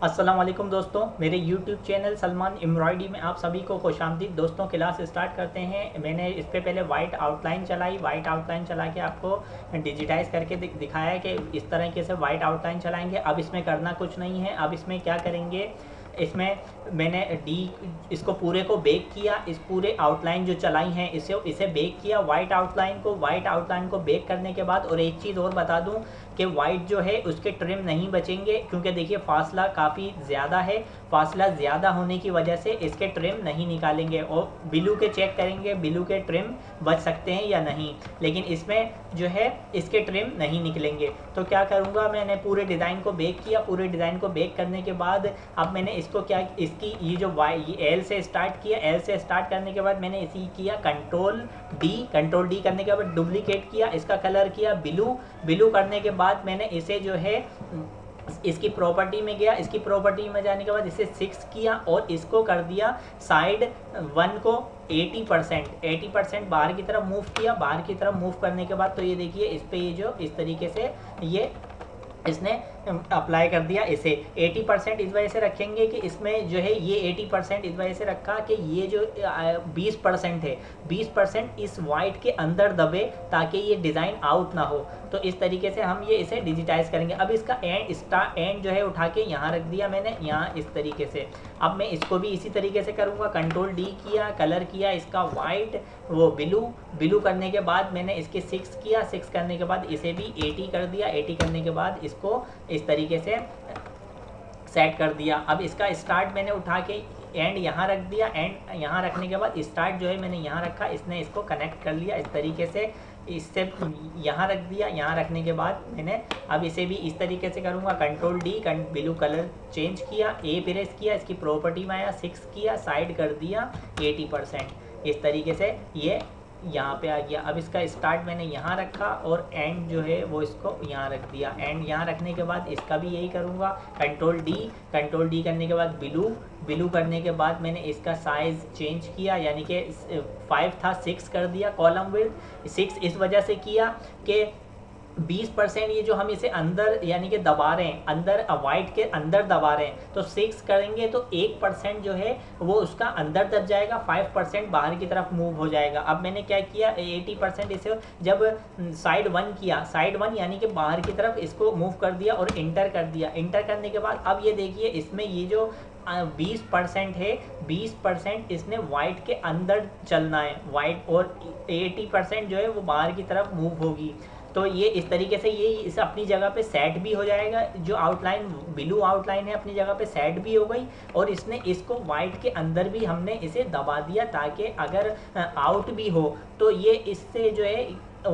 अस्सलाम वालेकुम दोस्तों, मेरे YouTube चैनल सलमान एम्ब्रॉयडरी में आप सभी को खुशामदीद। दोस्तों क्लास स्टार्ट करते हैं। मैंने इस पे पहले वाइट आउटलाइन चला के आपको डिजिटाइज करके दिखाया है कि इस तरीके से वाइट आउटलाइन चलाएंगे। अब इसमें करना कुछ नहीं है। अब इसमें क्या करेंगे, इसमें मैंने इसको पूरे को बेक किया। इस पूरे आउटलाइन जो चलाई हैं इसे बेक किया वाइट आउटलाइन को बेक करने के बाद। और एक चीज़ और बता दूं कि वाइट जो है उसके ट्रिम नहीं बचेंगे, क्योंकि देखिए फासला काफ़ी ज़्यादा है। फासला ज़्यादा होने की वजह से इसके ट्रिम नहीं निकालेंगे। और ब्लू के चेक करेंगे ब्लू के ट्रिम बच सकते हैं या नहीं, लेकिन इसमें जो है इसके ट्रिम नहीं निकलेंगे। तो क्या करूँगा, मैंने पूरे डिज़ाइन को बेक किया। पूरे डिज़ाइन को बेक करने के बाद अब मैंने इसको इसकी ये जो एल से स्टार्ट किया। एल से स्टार्ट करने के बाद मैंने इसी किया कंट्रोल डी करने के बाद डुप्लीकेट किया, इसका कलर किया ब्लू करने के बाद मैंने इसे जो है इसकी प्रॉपर्टी में गया। इसकी प्रॉपर्टी में जाने के बाद इसे 6 किया और इसको कर दिया साइड 1 को 80% बाहर की तरफ मूव किया। बाहर की तरफ मूव करने के बाद तो ये देखिए इस पे ये जो इस तरीके से ये इसने अप्लाई कर दिया। इसे 80% इस वजह से रखेंगे कि इसमें जो है ये 80% इस वजह से रखा कि ये जो 20% है 20% इस वाइट के अंदर दबे ताकि ये डिज़ाइन आउट ना हो। तो इस तरीके से हम ये इसे डिजिटाइज करेंगे। अब इसका एंड जो है उठा के यहाँ रख दिया मैंने, यहाँ इस तरीके से। अब मैं इसको भी इसी तरीके से करूँगा। कंट्रोल डी किया, कलर किया इसका वाइट, वो ब्लू करने के बाद मैंने इसके 6 किया। 6 करने के बाद इसे भी 80 कर दिया। 80 करने के बाद इसको इस तरीके से सेट कर दिया। अब इसका स्टार्ट मैंने उठा के एंड यहाँ रख दिया। एंड यहाँ रखने के बाद स्टार्ट जो है मैंने यहाँ रखा, इसने इसको कनेक्ट कर लिया इस तरीके से। इससे यहाँ रख दिया। यहाँ रखने के बाद मैंने अब इसे भी इस तरीके से करूँगा। Control D blue colour change किया, ए प्रेस किया, इसकी प्रॉपर्टी में आया, 6 किया, साइड कर दिया 80%। इस तरीके से ये यहाँ पे आ गया। अब इसका स्टार्ट मैंने यहाँ रखा और एंड जो है वो इसको यहाँ रख दिया। एंड यहाँ रखने के बाद इसका भी यही करूँगा। कंट्रोल डी करने के बाद ब्लू करने के बाद मैंने इसका साइज़ चेंज किया, यानी कि 5 था 6 कर दिया। कॉलम विड्थ 6 इस वजह से किया कि 20% ये जो हम इसे अंदर यानी कि दबा रहे हैं, अंदर वाइट के अंदर दबा रहे हैं, तो 6 करेंगे तो 1% जो है वो उसका अंदर दब जाएगा, 5% बाहर की तरफ मूव हो जाएगा। अब मैंने क्या किया, 80% इसे जब साइड 1 किया, साइड 1 यानी कि बाहर की तरफ इसको मूव कर दिया और इंटर कर दिया। इंटर करने के बाद अब ये देखिए इसमें ये जो 20% है, 20% इसने वाइट के अंदर चलना है वाइट, और 80% जो है वो बाहर की तरफ मूव होगी। तो ये इस तरीके से ये इस अपनी जगह पे सेट भी हो जाएगा। जो आउटलाइन ब्लू आउटलाइन है अपनी जगह पे सेट भी हो गई, और इसने इसको वाइट के अंदर भी हमने इसे दबा दिया ताकि अगर आउट भी हो तो ये इससे जो है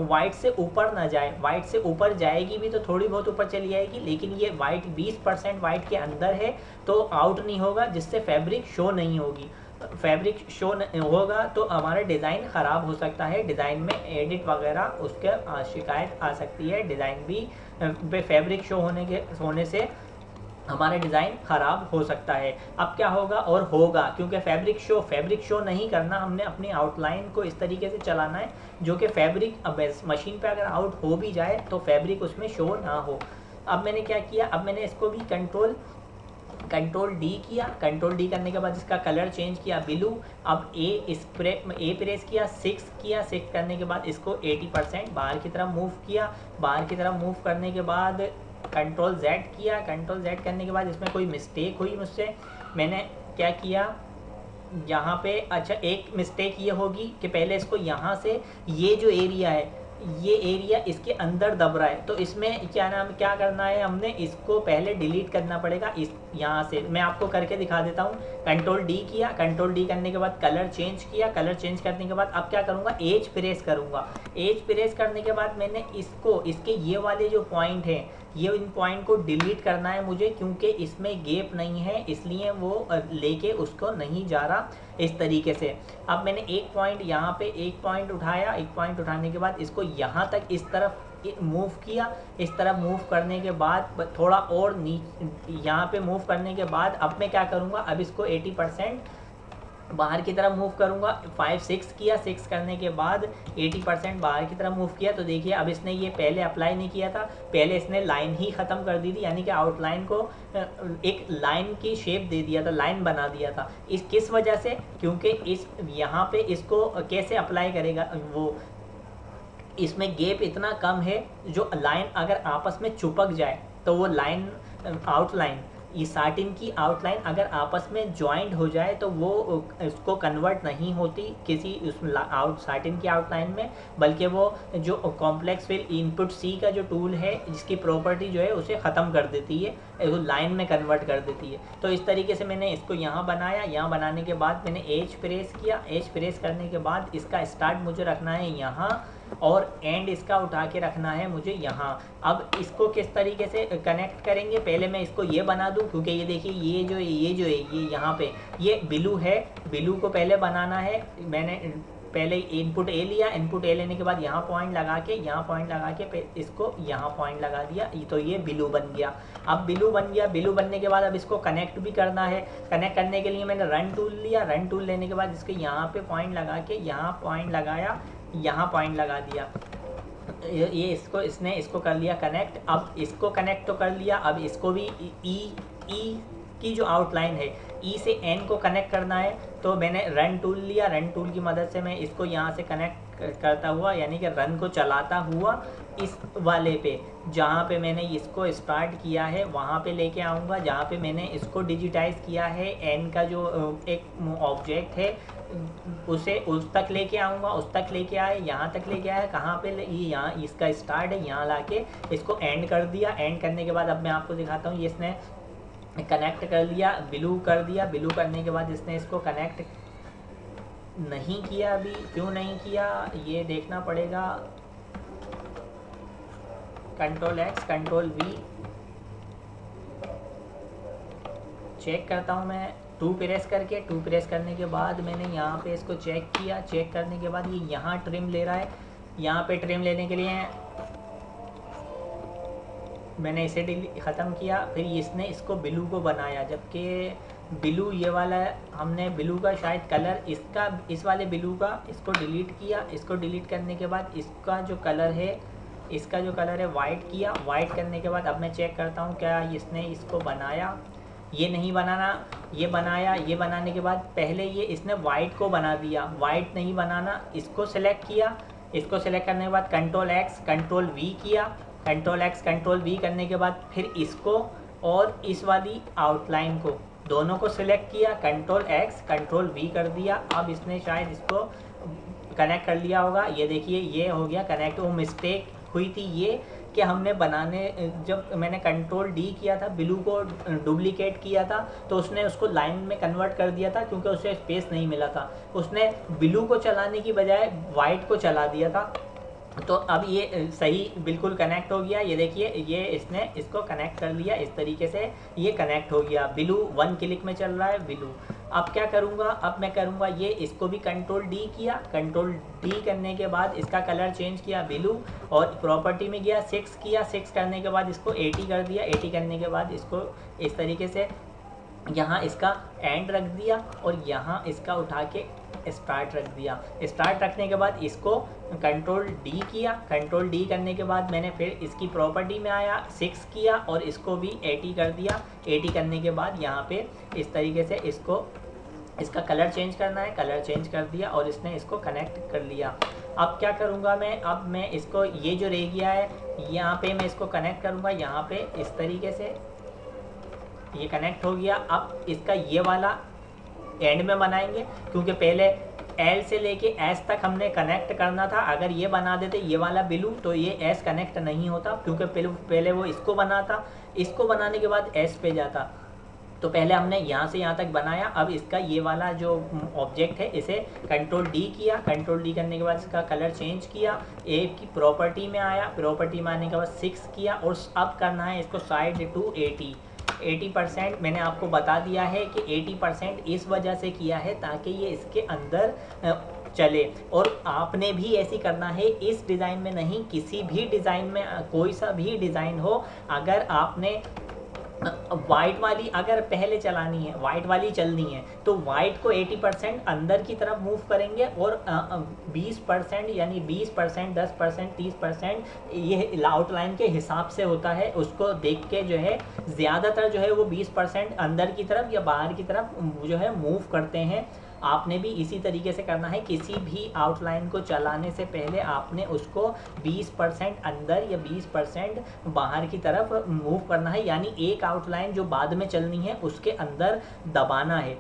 वाइट से ऊपर ना जाए। वाइट से ऊपर जाएगी भी तो थोड़ी बहुत ऊपर चली जाएगी, लेकिन ये वाइट 20% वाइट के अंदर है तो आउट नहीं होगा, जिससे फैब्रिक शो नहीं होगी। फैब्रिक शो होगा तो हमारा डिज़ाइन ख़राब हो सकता है, डिज़ाइन में एडिट वगैरह उसके शिकायत आ सकती है। डिज़ाइन भी पे फैब्रिक शो होने से हमारा डिज़ाइन ख़राब हो सकता है। अब क्या होगा, और होगा, क्योंकि फैब्रिक शो नहीं करना, हमने अपनी आउटलाइन को इस तरीके से चलाना है जो कि फैब्रिक मशीन पे अगर आउट हो भी जाए तो फैब्रिक उसमें शो ना हो। अब मैंने क्या किया, अब मैंने इसको भी कंट्रोल डी किया। कंट्रोल डी करने के बाद इसका कलर चेंज किया ब्लू। अब ए प्रेस किया, 6 करने के बाद इसको 80% बाहर की तरफ मूव किया। बाहर की तरफ मूव करने के बाद कंट्रोल जेड किया। कंट्रोल जेड करने के बाद इसमें कोई मिस्टेक हुई मुझसे, मैंने क्या किया यहाँ पे, अच्छा एक मिस्टेक ये होगी कि पहले इसको यहाँ से ये जो एरिया है, ये एरिया इसके अंदर दब रहा है, तो इसमें क्या करना है, हमने इसको पहले डिलीट करना पड़ेगा। इस यहाँ से मैं आपको करके दिखा देता हूँ। कंट्रोल डी किया। कंट्रोल डी करने के बाद कलर चेंज किया। कलर चेंज करने के बाद अब क्या करूँगा, एज प्रेस करूँगा। एज प्रेस करने के बाद मैंने इसके ये वाले जो पॉइंट हैं, ये इन पॉइंट को डिलीट करना है मुझे, क्योंकि इसमें गैप नहीं है, इसलिए वो लेके उसको नहीं जा रहा इस तरीके से। अब मैंने एक पॉइंट यहाँ पे एक पॉइंट उठाया। एक पॉइंट उठाने के बाद इसको यहाँ तक इस तरफ मूव किया। इस तरफ मूव करने के बाद थोड़ा और नीचे यहाँ पे मूव करने के बाद अब मैं क्या करूँगा, अब इसको 80% बाहर की तरफ मूव करूँगा, 5 6 किया, 6 करने के बाद 80% बाहर की तरफ मूव किया। तो देखिए अब इसने ये पहले अप्लाई नहीं किया था, पहले इसने लाइन ही ख़त्म कर दी थी, यानी कि आउटलाइन को एक लाइन की शेप दे दिया था, लाइन बना दिया था। इस किस वजह से, क्योंकि इस यहाँ पे इसको कैसे अप्लाई करेगा वो, इसमें गैप इतना कम है, जो लाइन अगर आपस में चिपक जाए तो वो लाइन आउटलाइन, ये साटिन की आउटलाइन अगर आपस में ज्वाइंट हो जाए तो वो उसको कन्वर्ट नहीं होती किसी उस साटिन की आउटलाइन में, बल्कि वो जो कॉम्प्लेक्स फिल इनपुट सी का जो टूल है जिसकी प्रॉपर्टी जो है उसे ख़त्म कर देती है, वो लाइन में कन्वर्ट कर देती है। तो इस तरीके से मैंने इसको यहाँ बनाया। यहाँ बनाने के बाद मैंने एज प्रेस किया। एज प्रेस करने के बाद इसका स्टार्ट मुझे रखना है यहाँ, और एंड इसका उठा के रखना है मुझे यहाँ। अब इसको किस तरीके से कनेक्ट करेंगे, पहले मैं इसको ये बना दूँ, क्योंकि ये देखिए ये जो है ये यहाँ पे ये बिलू है, बिलू को पहले बनाना है। मैंने पहले इनपुट ए लिया, इनपुट ए लेने के बाद यहाँ पॉइंट लगा के, यहाँ पॉइंट लगा के इसको यहाँ पॉइंट लगा दिया, तो ये बिलू बन गया। अब बिलू बन गया, बिलू बनने के बाद अब इसको कनेक्ट भी करना है। कनेक्ट करने के लिए मैंने रन टूल लिया। रन टूल लेने के बाद इसके यहाँ पे पॉइंट लगा के, यहाँ पॉइंट लगाया, यहाँ पॉइंट लगा दिया, ये इसको इसने इसको कर लिया कनेक्ट। अब इसको कनेक्ट तो कर लिया, अब इसको भी ई की जो आउटलाइन है ई से एन को कनेक्ट करना है। तो मैंने रन टूल लिया, रन टूल की मदद से मैं इसको यहाँ से कनेक्ट करता हुआ, यानी कि रन को चलाता हुआ इस वाले पे जहाँ पे मैंने इसको स्टार्ट किया है वहाँ पे लेके आऊँगा, जहाँ पे मैंने इसको डिजिटाइज किया है। एन का जो एक ऑब्जेक्ट है उसे उस तक लेके आऊँगा, उस तक लेके आए, यहाँ तक लेके आया, कहाँ पे ये यहाँ इसका स्टार्ट है, यहाँ लाके इसको एंड कर दिया। एंड करने के बाद अब मैं आपको दिखाता हूँ, ये इसने कनेक्ट कर लिया, बिलू कर दिया। बिलू करने के बाद इसने इसको कनेक्ट नहीं किया, अभी क्यों नहीं किया ये देखना पड़ेगा। Control x control v check करता हूँ मैं, 2 प्रेस करके। 2 प्रेस करने के बाद मैंने यहाँ पे इसको चेक किया। चेक करने के बाद ये यहाँ ट्रिम ले रहा है। यहाँ पे ट्रिम लेने के लिए मैंने इसे ख़त्म किया। फिर इसने इसको बिलू को बनाया, जबकि बिलू ये वाला हमने बिलू का शायद कलर इसका, इस वाले बिलू का इसको डिलीट किया। इसको डिलीट करने के बाद इसका जो कलर है, इसका जो कलर है वाइट किया। वाइट करने के बाद अब मैं चेक करता हूँ क्या इसने इसको बनाया। ये नहीं बनाना, ये बनाया। ये बनाने के बाद पहले ये इसने वाइट को बना दिया, वाइट नहीं बनाना। इसको सिलेक्ट किया। इसको सिलेक्ट करने के बाद कंट्रोल एक्स कंट्रोल वी किया। कंट्रोल एक्स कंट्रोल वी करने के बाद फिर इसको और इस वाली आउटलाइन को दोनों को सिलेक्ट किया, कंट्रोल एक्स कंट्रोल वी कर दिया। अब इसने शायद इसको कनेक्ट कर लिया होगा। ये देखिए ये हो गया कनेक्ट। वो मिस्टेक हुई थी ये कि हमने बनाने, जब मैंने कंट्रोल डी किया था, बिलू को डुप्लीकेट किया था, तो उसने उसको लाइन में कन्वर्ट कर दिया था, क्योंकि उसे स्पेस नहीं मिला था। उसने बिलू को चलाने की बजाय वाइट को चला दिया था। तो अब ये सही बिल्कुल कनेक्ट हो गया। ये देखिए ये इसने इसको कनेक्ट कर लिया, इस तरीके से ये कनेक्ट हो गया। बिलू 1 क्लिक में चल रहा है बिलू। अब क्या करूँगा, अब मैं करूँगा ये इसको भी कंट्रोल डी किया। कंट्रोल डी करने के बाद इसका कलर चेंज किया बिलू, और प्रॉपर्टी में गया 6 किया। 6 करने के बाद इसको 80 कर दिया। 80 करने के बाद इसको इस तरीके से यहाँ इसका एंड रख दिया, और यहाँ इसका उठा के स्टार्ट रख दिया। स्टार्ट रखने के बाद इसको कंट्रोल डी किया। कंट्रोल डी करने के बाद मैंने फिर इसकी प्रॉपर्टी में आया, 6 किया और इसको भी 80 कर दिया। 80 करने के बाद यहाँ पे इस तरीके से इसको इसका कलर चेंज करना है, कलर चेंज कर दिया और इसने इसको कनेक्ट कर लिया। अब क्या करूँगा मैं, अब मैं इसको ये जो रह गया है यहाँ पे मैं इसको कनेक्ट करूँगा। यहाँ पे इस तरीके से ये कनेक्ट हो गया। अब इसका ये वाला एंड में बनाएंगे, क्योंकि पहले एल से लेके एस तक हमने कनेक्ट करना था। अगर ये बना देते ये वाला बिलू तो ये एस कनेक्ट नहीं होता, क्योंकि पहले वो इसको बनाता, इसको बनाने के बाद एस पे जाता। तो पहले हमने यहाँ से यहाँ तक बनाया। अब इसका ये वाला जो ऑब्जेक्ट है इसे कंट्रोल डी किया। कंट्रोल डी करने के बाद इसका कलर चेंज किया। ए की प्रॉपर्टी में आया, प्रॉपर्टी में आने के बाद 6 किया, और अब करना है इसको साइड टू 80%। मैंने आपको बता दिया है कि 80% इस वजह से किया है ताकि ये इसके अंदर चले, और आपने भी ऐसी करना है। इस डिज़ाइन में नहीं, किसी भी डिज़ाइन में, कोई सा भी डिज़ाइन हो, अगर आपने वाइट वाली अगर पहले चलानी है, वाइट वाली चलनी है, तो वाइट को 80% अंदर की तरफ मूव करेंगे और 20% यानी 20%, 10%, 30% ये आउटलाइन के हिसाब से होता है, उसको देख के जो है ज़्यादातर जो है वो 20% अंदर की तरफ या बाहर की तरफ जो है मूव करते हैं। आपने भी इसी तरीके से करना है। किसी भी आउटलाइन को चलाने से पहले आपने उसको 20% अंदर या 20% बाहर की तरफ मूव करना है, यानी एक आउटलाइन जो बाद में चलनी है उसके अंदर दबाना है।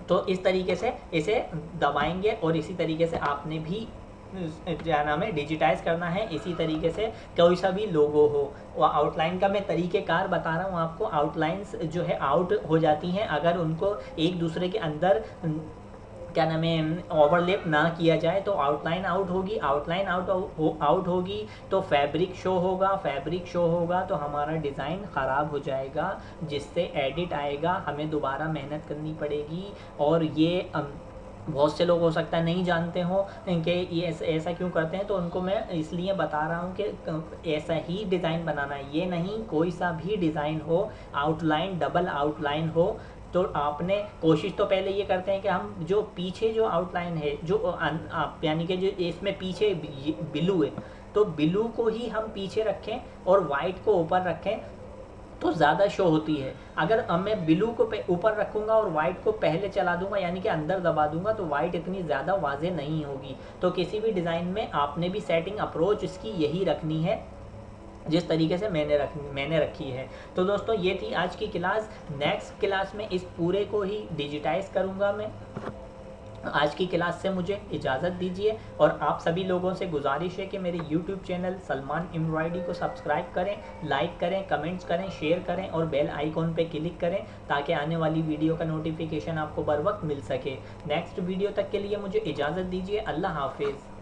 तो इस तरीके से इसे दबाएंगे और इसी तरीके से आपने भी क्या नाम है डिजिटाइज करना है। इसी तरीके से कोई सा भी लोगो हो, वो आउटलाइन का मैं तरीक़ेकार बता रहा हूँ आपको। आउटलाइंस जो है आउट हो जाती हैं अगर उनको एक दूसरे के अंदर क्या नाम है ओवरलैप ना किया जाए, तो आउटलाइन आउट होगी। आउटलाइन आउट होगी तो फैब्रिक शो होगा, फैब्रिक शो होगा तो हमारा डिज़ाइन ख़राब हो जाएगा, जिससे एडिट आएगा, हमें दोबारा मेहनत करनी पड़ेगी। और ये बहुत से लोग हो सकता है नहीं जानते हो कि ये ऐसा क्यों करते हैं, तो उनको मैं इसलिए बता रहा हूँ कि ऐसा ही डिज़ाइन बनाना है। ये नहीं कोई सा भी डिज़ाइन हो, आउटलाइन डबल आउटलाइन हो, तो आपने कोशिश तो पहले ये करते हैं कि हम जो पीछे जो आउटलाइन है जो यानी कि जो इसमें पीछे ब्लू है, तो ब्लू को ही हम पीछे रखें और वाइट को ऊपर रखें तो ज़्यादा शो होती है। अगर मैं ब्लू को ऊपर रखूँगा और वाइट को पहले चला दूंगा यानी कि अंदर दबा दूंगा, तो वाइट इतनी ज़्यादा वाज़ेह नहीं होगी। तो किसी भी डिज़ाइन में आपने भी सेटिंग अप्रोच इसकी यही रखनी है जिस तरीके से मैंने रखी है। तो दोस्तों ये थी आज की क्लास। नेक्स्ट क्लास में इस पूरे को ही डिजिटाइज करूँगा मैं। आज की क्लास से मुझे इजाज़त दीजिए और आप सभी लोगों से गुजारिश है कि मेरे YouTube चैनल सलमान एम्ब्रॉयडरी को सब्सक्राइब करें, लाइक करें, कमेंट्स करें, शेयर करें और बेल आइकॉन पे क्लिक करें ताकि आने वाली वीडियो का नोटिफिकेशन आपको बर वक्त मिल सके। नेक्स्ट वीडियो तक के लिए मुझे इजाज़त दीजिए। अल्लाह हाफिज़।